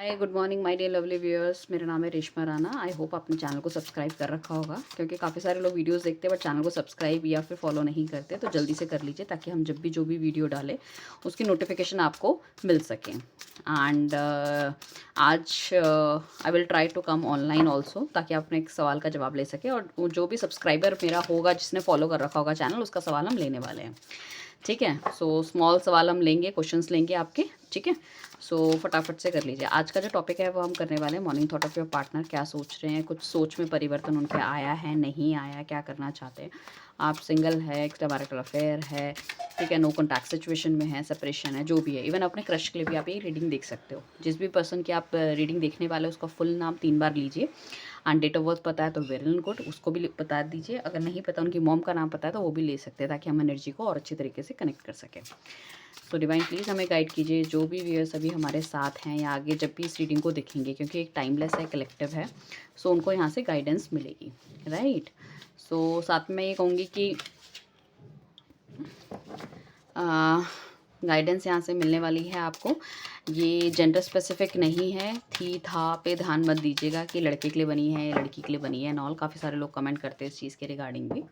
Hi good morning my dear lovely viewers. मेरा नाम है रेशमा राणा। आई होप आपने चैनल को सब्सक्राइब कर रखा होगा, क्योंकि काफ़ी सारे लोग वीडियोस देखते हैं बट चैनल को सब्सक्राइब या फिर फॉलो नहीं करते। तो जल्दी से कर लीजिए ताकि हम जब भी जो भी वीडियो डालें उसकी नोटिफिकेशन आपको मिल सके। एंड आज I will try to come online also, ताकि आप अपने एक सवाल का जवाब ले सके, और जो भी सब्सक्राइबर मेरा होगा जिसने फॉलो कर रखा होगा चैनल, उसका सवाल हम लेने वाले हैं। ठीक है, सो स्मॉल सवाल हम लेंगे, क्वेश्चंस लेंगे आपके। ठीक है, सो फटाफट से कर लीजिए। आज का जो टॉपिक है वो हम करने वाले हैं morning thought of your partner. क्या सोच रहे हैं, कुछ सोच में परिवर्तन उनके आया है, नहीं आया, क्या करना चाहते हैं। आप सिंगल है, एक्स्ट्रा मैरिटल अफेयर है, ठीक है, नो कॉन्टैक्ट सिचुएशन में है, सेपरेशन है, जो भी है। इवन अपने क्रश के लिए भी आप ये रीडिंग देख सकते हो। जिस भी पर्सन की आप रीडिंग देखने वाले हो उसका फुल नाम 3 बार लीजिए। एंड डेट ऑफ बर्थ पता है तो वेरी गुड, उसको भी बता दीजिए। अगर नहीं पता, उनकी मॉम का नाम पता है तो वो भी ले सकते हैं, ताकि हम एनर्जी को और अच्छी तरीके से कनेक्ट कर सकें। तो डिवाइन प्लीज़ हमें गाइड कीजिए, जो भी व्यूअर्स अभी हमारे साथ हैं या आगे जब भी इस रीडिंग को देखेंगे, क्योंकि एक टाइमलेस है, कलेक्टिव है, सो उनको यहाँ से गाइडेंस मिलेगी। राइट, सो साथ में ये कहूँगी कि गाइडेंस यहाँ से मिलने वाली है आपको। ये जेंडर स्पेसिफिक नहीं है। थी था पे ध्यान मत दीजिएगा कि लड़के के लिए बनी है या लड़की के लिए बनी है। नॉल काफ़ी सारे लोग कमेंट करते हैं इस चीज़ के रिगार्डिंग भी।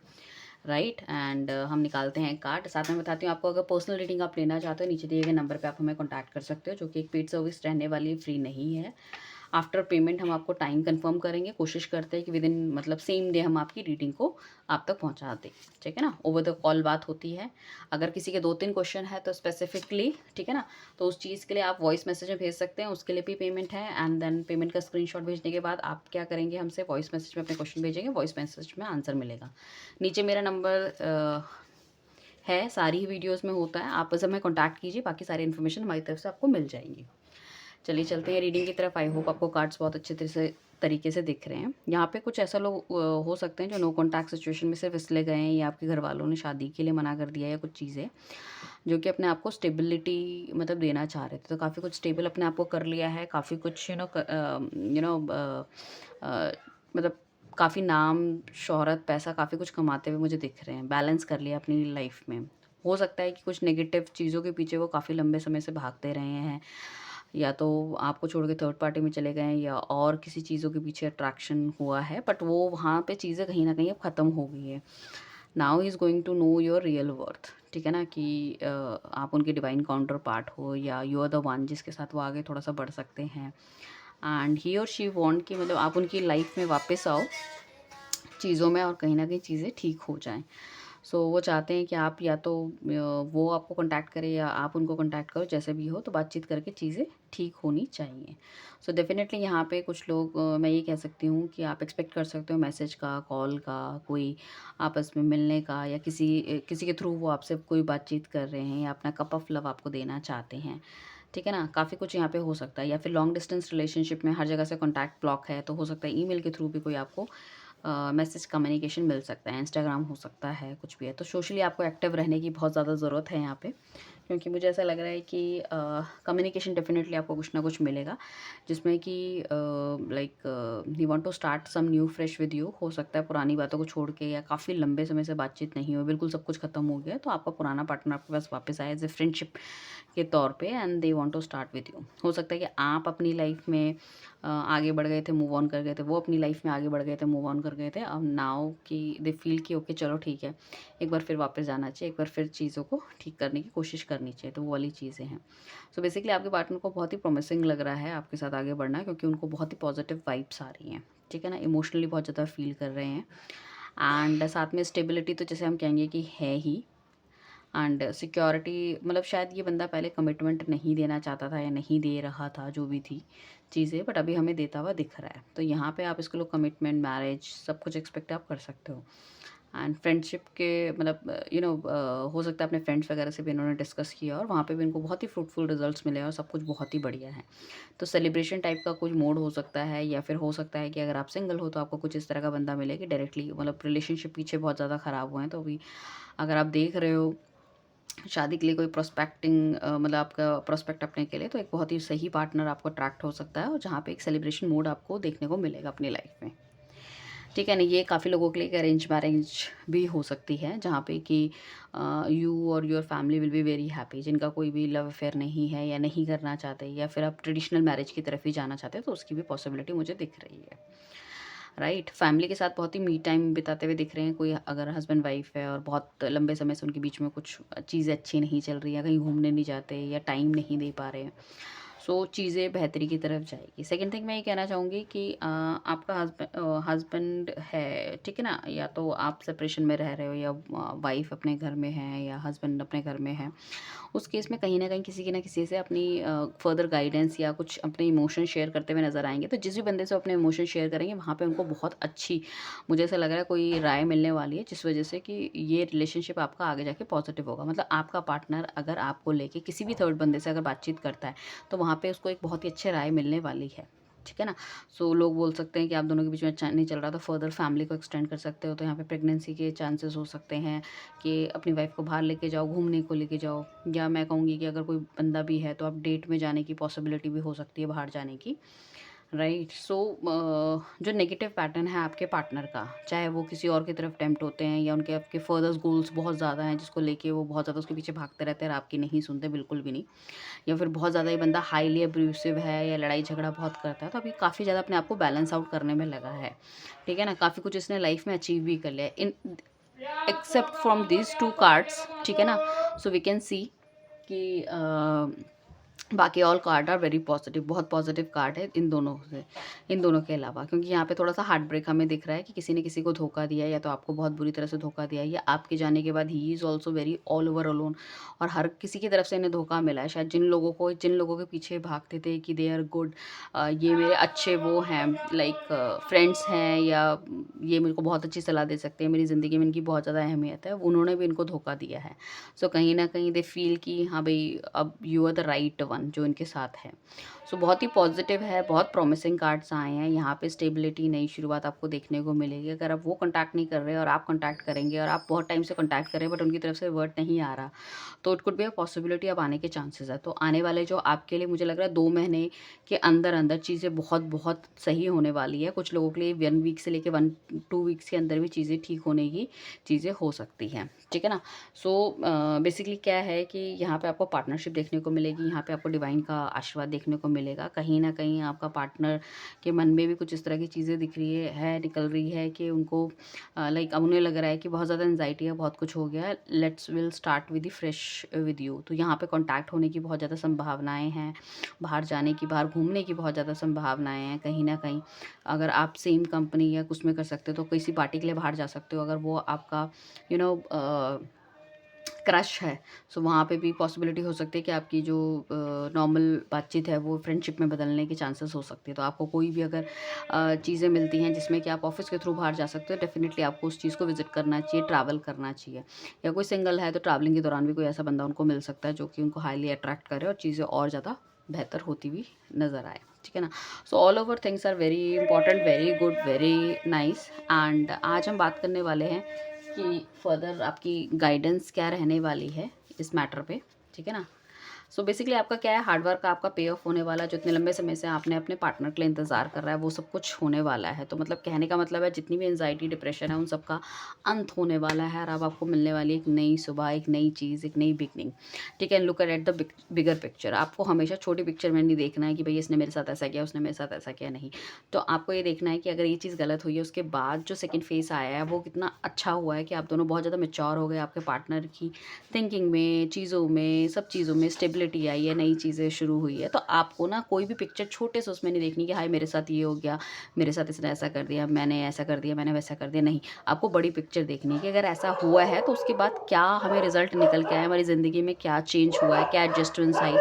राइट, एंड हम निकालते हैं कार्ड। साथ में बताती हूँ आपको, अगर पर्सनल रीडिंग आप लेना चाहते हो, नीचे दिए गए नंबर पे आप हमें कॉन्टैक्ट कर सकते हो, जो कि एक पेड सर्विस रहने वाली, फ्री नहीं है। आफ्टर पेमेंट हम आपको टाइम कंफर्म करेंगे। कोशिश करते हैं कि विद इन मतलब सेम डे हम आपकी रीडिंग को आप तक पहुंचा दें। ठीक है ना, ओवर द कॉल बात होती है। अगर किसी के 2-3 क्वेश्चन है तो स्पेसिफिकली, ठीक है ना, तो उस चीज़ के लिए आप वॉइस मैसेज में भेज सकते हैं, उसके लिए भी पेमेंट है। एंड देन पेमेंट का स्क्रीनशॉट भेजने के बाद आप क्या करेंगे, हमसे वॉइस मैसेज में अपने क्वेश्चन भेजेंगे, वॉइस मैसेज में आंसर मिलेगा। नीचे मेरा नंबर है, सारी ही वीडियोज़ में होता है, आप बस हमें कॉन्टैक्ट कीजिए, बाकी सारी इन्फॉर्मेशन हमारी तरफ से आपको मिल जाएंगी। चलिए चलते हैं रीडिंग की तरफ। आई होप आपको कार्ड्स बहुत अच्छे तरीके से दिख रहे हैं। यहाँ पे कुछ ऐसा लोग हो सकते हैं जो नो कॉन्टैक्ट सिचुएशन में सिर्फ इसलिए गए हैं, या आपके घर वालों ने शादी के लिए मना कर दिया, या कुछ चीज़ें जो कि अपने आप को स्टेबिलिटी मतलब देना चाह रहे थे। तो काफ़ी कुछ स्टेबल अपने आप को कर लिया है, काफ़ी कुछ मतलब काफ़ी नाम, शोहरत, पैसा, काफ़ी कुछ कमाते हुए मुझे दिख रहे हैं। बैलेंस कर लिया अपनी लाइफ में। हो सकता है कि कुछ नेगेटिव चीज़ों के पीछे वो काफ़ी लंबे समय से भागते रहे हैं, या तो आपको छोड़ के थर्ड पार्टी में चले गए हैं, या और किसी चीज़ों के पीछे अट्रैक्शन हुआ है, बट वो वहाँ पे चीज़ें कहीं न कहीं अब ख़त्म हो गई है। Now he is going to know your real worth. ठीक है ना, कि आप उनके डिवाइन काउंटर पार्ट हो, या यू आर द वन जिसके साथ वो आगे थोड़ा-सा बढ़ सकते हैं। एंड ही और शी वांट कि मतलब आप उनकी लाइफ में वापस आओ चीज़ों में, और कहीं न कहीं चीज़ें ठीक हो जाएँ। सो वो चाहते हैं कि आप या तो वो आपको कॉन्टैक्ट करें या आप उनको कॉन्टैक्ट करो, जैसे भी हो, तो बातचीत करके चीज़ें ठीक होनी चाहिए। सो डेफ़िनेटली यहाँ पे कुछ लोग मैं ये कह सकती हूँ कि आप एक्सपेक्ट कर सकते हो मैसेज का, कॉल का, कोई आपस में मिलने का, या किसी के थ्रू वो आपसे कोई बातचीत कर रहे हैं, या अपना कप ऑफ लव आपको देना चाहते हैं। ठीक है ना, काफ़ी कुछ यहाँ पे हो सकता है। या फिर लॉन्ग डिस्टेंस रिलेशनशिप में हर जगह से कॉन्टैक्ट ब्लॉक है, तो हो सकता है ईमेल के थ्रू भी कोई आपको मैसेज कम्युनिकेशन मिल सकता है, इंस्टाग्राम हो सकता है, कुछ भी है। तो सोशली आपको एक्टिव रहने की बहुत ज़्यादा ज़रूरत है यहाँ पे, क्योंकि मुझे ऐसा लग रहा है कि कम्युनिकेशन डेफिनेटली आपको कुछ ना कुछ मिलेगा, जिसमें कि like he want to start some new fresh with you. हो सकता है पुरानी बातों को छोड़ के, या काफ़ी लंबे समय से बातचीत नहीं हो, बिल्कुल सब कुछ खत्म हो गया है, तो आपका पुराना पार्टनर आपके पास वापस आया एज ए फ्रेंडशिप के तौर पे, and they want to start with you. हो सकता है कि आप अपनी लाइफ में आगे बढ़ गए थे, मूव ऑन कर गए थे, वो अपनी लाइफ में आगे बढ़ गए थे, मूव ऑन कर गए थे। अब नाउ कि दे फील कि ओके चलो ठीक है, एक बार फिर वापस जाना चाहिए, एक बार फिर चीज़ों को ठीक करने की कोशिश करनी चाहिए, तो वो वाली चीज़ें हैं। सो बेसिकली आपके पार्टनर को बहुत ही प्रॉमिसिंग लग रहा है आपके साथ आगे बढ़ना, क्योंकि उनको बहुत ही पॉजिटिव वाइब्स आ रही हैं। ठीक है ना, इमोशनली बहुत ज़्यादा फील कर रहे हैं। एंड साथ में स्टेबिलिटी तो जैसे हम कहेंगे कि है ही। एंड सिक्योरिटी मतलब शायद ये बंदा पहले कमिटमेंट नहीं देना चाहता था, या नहीं दे रहा था, जो भी थी चीज़ें, बट अभी हमें देता हुआ दिख रहा है। तो यहाँ पे आप इसको लोग कमिटमेंट, मैरिज, सब कुछ एक्सपेक्ट आप कर सकते हो। एंड फ्रेंडशिप के मतलब हो सकता है अपने फ्रेंड्स वगैरह से भी इन्होंने डिस्कस किया, और वहाँ पे भी इनको बहुत ही फ्रूटफुल रिजल्ट्स मिले, और सब कुछ बहुत ही बढ़िया है। तो सेलिब्रेशन टाइप का कुछ मूड हो सकता है, या फिर हो सकता है कि अगर आप सिंगल हो तो आपको कुछ इस तरह का बंदा मिले कि डायरेक्टली मतलब रिलेशनशिप पीछे बहुत ज़्यादा ख़राब हुए हैं, तो अभी अगर आप देख रहे हो शादी के लिए कोई प्रोस्पेक्टिंग मतलब आपका प्रोस्पेक्ट अपने के लिए, तो एक बहुत ही सही पार्टनर आपको अट्रैक्ट हो सकता है, और जहाँ पे एक सेलिब्रेशन मूड आपको देखने को मिलेगा अपनी लाइफ में। ठीक है ना? ये काफ़ी लोगों के लिए एक अरेंज मैरिज भी हो सकती है, जहाँ पे कि यू और your family will be very happy, जिनका कोई भी लव अफेयर नहीं है या नहीं करना चाहते, या फिर आप ट्रेडिशनल मैरिज की तरफ ही जाना चाहते हैं, तो उसकी भी पॉसिबिलिटी मुझे दिख रही है। राइट, फैमिली के साथ बहुत ही मी टाइम बिताते हुए दिख रहे हैं। कोई अगर हस्बैंड वाइफ है और बहुत लंबे समय से उनके बीच में कुछ चीज़ें अच्छी नहीं चल रही हैं, कहीं घूमने नहीं जाते या टाइम नहीं दे पा रहे हैं, सो चीज़ें बेहतरी की तरफ जाएगी। सेकंड थिंग मैं ये कहना चाहूँगी कि आपका हस्बैंड है, ठीक है ना? या तो आप सेपरेशन में रह रहे हो, या वाइफ अपने घर में है, या हस्बैंड अपने घर में है। उस केस में कहीं न कहीं किसी की न किसी से अपनी फर्दर गाइडेंस या कुछ अपने इमोशन शेयर करते हुए नज़र आएँगे। तो जिस भी बंदे से अपने इमोशन शेयर करेंगे, वहाँ पे उनको बहुत अच्छी, मुझे ऐसा लग रहा है, कोई राय मिलने वाली है, जिस वज़ह से कि ये रिलेशनशिप आपका आगे जाके पॉज़िटिव होगा। मतलब आपका पार्टनर अगर आपको लेके किसी भी थर्ड बंदे से अगर बातचीत करता है, तो वहाँ पे उसको एक बहुत ही अच्छी राय मिलने वाली है। ठीक है ना? सो लोग बोल सकते हैं कि आप दोनों के बीच में अच्छा नहीं चल रहा, तो फर्दर फैमिली को एक्सटेंड कर सकते हो। तो यहाँ पे प्रेगनेंसी के चांसेस हो सकते हैं कि अपनी वाइफ को बाहर लेके जाओ, घूमने को लेके जाओ, या मैं कहूँगी कि अगर कोई बंदा भी है, तो आप डेट में जाने की पॉसिबिलिटी भी हो सकती है, बाहर जाने की। राइट, सो जो नेगेटिव पैटर्न है आपके पार्टनर का, चाहे वो किसी और की तरफ टेम्प्ट होते हैं, या उनके आपके फर्दर गोल्स बहुत ज़्यादा हैं, जिसको लेके वो बहुत ज़्यादा उसके पीछे भागते रहते हैं और आपकी नहीं सुनते बिल्कुल भी नहीं, या फिर बहुत ज़्यादा ये बंदा हाईली अब्यूसिव है या लड़ाई झगड़ा बहुत करता है, तो अभी काफ़ी ज़्यादा अपने आप को बैलेंस आउट करने में लगा है। ठीक है ना? काफ़ी कुछ इसने लाइफ में अचीव भी कर लिया है, इन except from these two cards. ठीक है ना? सो वी कैन सी कि बाकी all card are very positive, बहुत पॉजिटिव कार्ड है इन दोनों से, इन दोनों के अलावा, क्योंकि यहाँ पे थोड़ा सा हार्ट ब्रेक हमें दिख रहा है कि किसी ने किसी को धोखा दिया है, या तो आपको बहुत बुरी तरह से धोखा दिया है, या आपके जाने के बाद he is also very all over alone, और हर किसी की तरफ से इन्हें धोखा मिला है। शायद जिन लोगों के पीछे भागते थे कि दे आर गुड, ये मेरे अच्छे वो हैं, लाइक फ्रेंड्स हैं, या ये मेरे को बहुत अच्छी सलाह दे सकते हैं, मेरी ज़िंदगी में इनकी बहुत ज़्यादा अहमियत है, उन्होंने भी इनको धोखा दिया है। सो कहीं न कहीं दे फ़ील कि हाँ भई, अब you are the right one जो इनके साथ है। सो बहुत ही पॉज़िटिव है, बहुत प्रॉमिसिंग कार्ड्स आए हैं। यहाँ पे स्टेबिलिटी, नई शुरुआत आपको देखने को मिलेगी। अगर आप वो कॉन्टैक्ट नहीं कर रहे और आप कॉन्टैक्ट करेंगे, और आप बहुत टाइम से कॉन्टैक्ट कर रहे हैं बट उनकी तरफ से वर्ड नहीं आ रहा, तो it could be a possibility अब आने के चांसेस है। तो आने वाले जो आपके लिए, मुझे लग रहा है 2 महीने के अंदर-अंदर चीज़ें बहुत-बहुत सही होने वाली है। कुछ लोगों के लिए 1 वीक से लेके 1-2 वीक्स के अंदर भी चीज़ें ठीक होने की चीज़ें हो सकती हैं। ठीक है ना? सो बेसिकली क्या है कि यहाँ पे आपको पार्टनरशिप देखने को मिलेगी, यहाँ पे आपको डिवाइन का आशीर्वाद देखने को मिलेगा। कहीं न कहीं आपका पार्टनर के मन में भी कुछ इस तरह की चीज़ें दिख रही है, निकल रही है कि उनको लाइक अब उन्हें लग रहा है कि बहुत ज़्यादा एंग्ज़ायटी है, बहुत कुछ हो गया है, let's will start with the fresh with you. तो यहाँ पे कॉन्टैक्ट होने की बहुत ज़्यादा संभावनाएँ हैं, बाहर जाने की, बाहर घूमने की बहुत ज़्यादा संभावनाएँ हैं। कहीं न कहीं अगर आप सेम कंपनी या कुछ में कर सकते हो, तो किसी पार्टी के लिए बाहर जा सकते हो, अगर वो आपका यू नो क्रश है। सो वहाँ पे भी पॉसिबिलिटी हो सकती है कि आपकी जो नॉर्मल बातचीत है, वो फ्रेंडशिप में बदलने के चांसेस हो सकते हैं। तो आपको कोई भी अगर चीज़ें मिलती हैं जिसमें कि आप ऑफ़िस के थ्रू बाहर जा सकते हो, डेफ़िनिटली आपको उस चीज़ को विज़िट करना चाहिए, ट्रैवल करना चाहिए। या कोई सिंगल है, तो ट्रैवलिंग के दौरान भी कोई ऐसा बंदा उनको मिल सकता है जो कि उनको हाईली अट्रैक्ट करे और चीज़ें और ज़्यादा बेहतर होती हुई नज़र आए। ठीक है ना? So all over things are very important, very good, very nice. And आज हम बात करने वाले हैं कि फर्दर आपकी गाइडेंस क्या रहने वाली है इस मैटर पे। ठीक है ना? सो बेसिकली आपका क्या है, हार्ड वर्क का आपका पे ऑफ होने वाला है। जो इतने लंबे समय से आपने अपने पार्टनर के लिए इंतज़ार कर रहा है, वो सब कुछ होने वाला है। तो मतलब कहने का मतलब है, जितनी भी एंग्जायटी, डिप्रेशन है, उन सब का अंत होने वाला है, और अब आपको मिलने वाली एक नई सुबह, एक नई चीज़, एक नई बिगनिंग। ठीक है? Look at the bigger picture. आपको हमेशा छोटी पिक्चर में नहीं देखना है कि भई इसने मेरे साथ ऐसा किया, उसने मेरे साथ ऐसा किया, नहीं। तो आपको ये देखना है कि अगर ये चीज़ गलत हुई है, उसके बाद जो सेकंड फेज़ आया है, वो कितना अच्छा हुआ है, कि आप दोनों बहुत ज़्यादा मैच्योर हो गए, आपके पार्टनर की थिंकिंग में, चीज़ों में, सब चीज़ों में स्टेबिलिटी आई है, नई चीज़ें शुरू हुई है। तो आपको ना कोई भी पिक्चर छोटे से उसमें नहीं देखनी कि हाय मेरे साथ ये हो गया, मेरे साथ इसने ऐसा कर दिया, मैंने ऐसा कर दिया, मैंने वैसा कर दिया, नहीं। आपको बड़ी पिक्चर देखनी है कि अगर ऐसा हुआ है, तो उसके बाद क्या हमें रिज़ल्ट निकल के आया, हमारी ज़िंदगी में क्या चेंज हुआ है, क्या एडजस्टमेंट्स आई।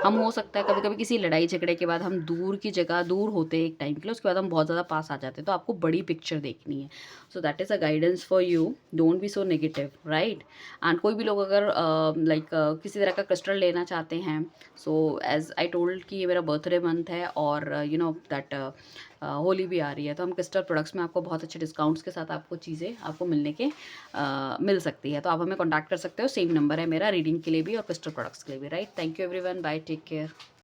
हम हो सकता है कभी-कभी किसी लड़ाई झगड़े के बाद हम दूर की जगह दूर होते हैं एक टाइम के लिए, उसके बाद हम बहुत ज़्यादा पास आ जाते हैं। तो आपको बड़ी पिक्चर देखनी है। So that is a guidance for you, don't be so negative, right? And कोई भी लोग अगर लाइक किसी तरह का क्रिस्टल लेना चाहते हैं, सो एज़ आई टोल्ड कि ये मेरा बर्थडे मंथ है, और यू नो दैट होली भी आ रही है, तो हम क्रिस्टल प्रोडक्ट्स में आपको बहुत अच्छे डिस्काउंट्स के साथ आपको चीज़ें आपको मिलने के मिल सकती है। तो आप हमें कॉन्टैक्ट कर सकते हो, सेम नंबर है मेरा रीडिंग के लिए भी और क्रिस्टल प्रोडक्ट्स के लिए भी, right? Thank you everyone, bye, take care.